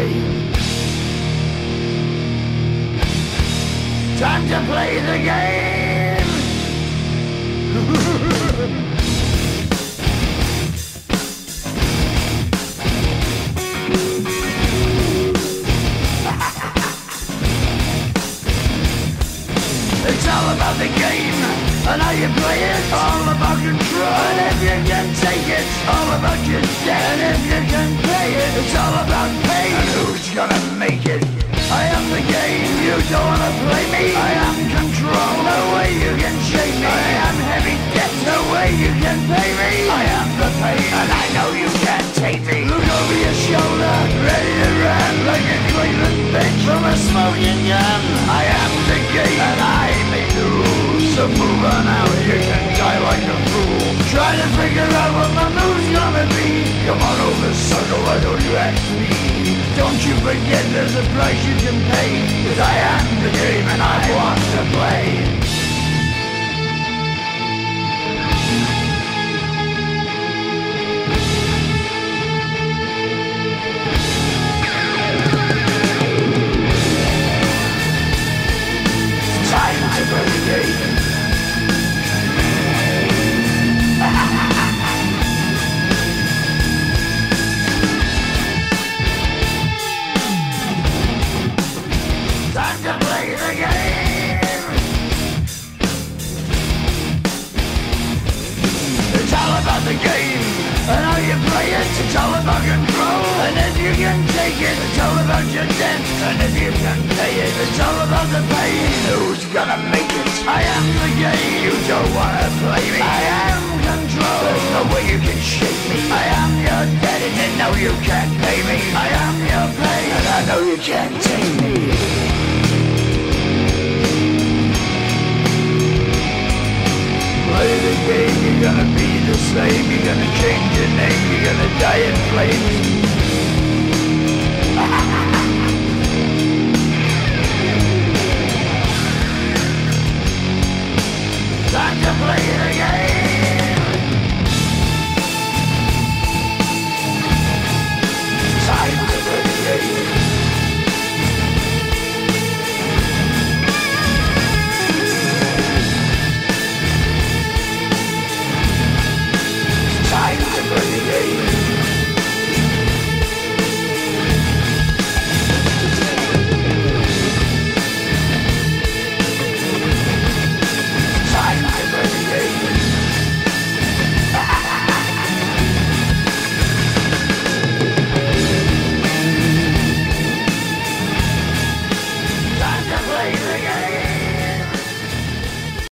game. Time to play the game. It's all about the game and how you play it. All about control, and if you can take it, all about your debt. And if you can pay it, it's all about pay. And who's gonna make it? I am the game, you don't wanna play me. I am control, no way you can shake me. I am heavy debt, no way you can pay me. I am the pain, and I know you can't take me. Look over your shoulder, ready to run like a Cleveland bitch from a smoking gun. I am the game, and I may lose. So move on out, you can die like a fool. Try to figure out what my move's gonna be. Come on over, sucker, why don't you ask me? Don't you forget there's a price you can pay. 'Cause I am the game and I want to play. Time to play the game. Time to play the game. It's all about the game and how you play it. It's all about control, and if you can take it, it's all about your debt. And if you can pay it, it's all about the pain. Who's gonna make it? I am the game. You don't wanna play me. I am control. There's no way you can shake me. I am your debt, and you know you can't pay me. I am your pain, and I know you can't take me. Play the game, you're gonna be the same. You're gonna change your name, you're gonna die in flames.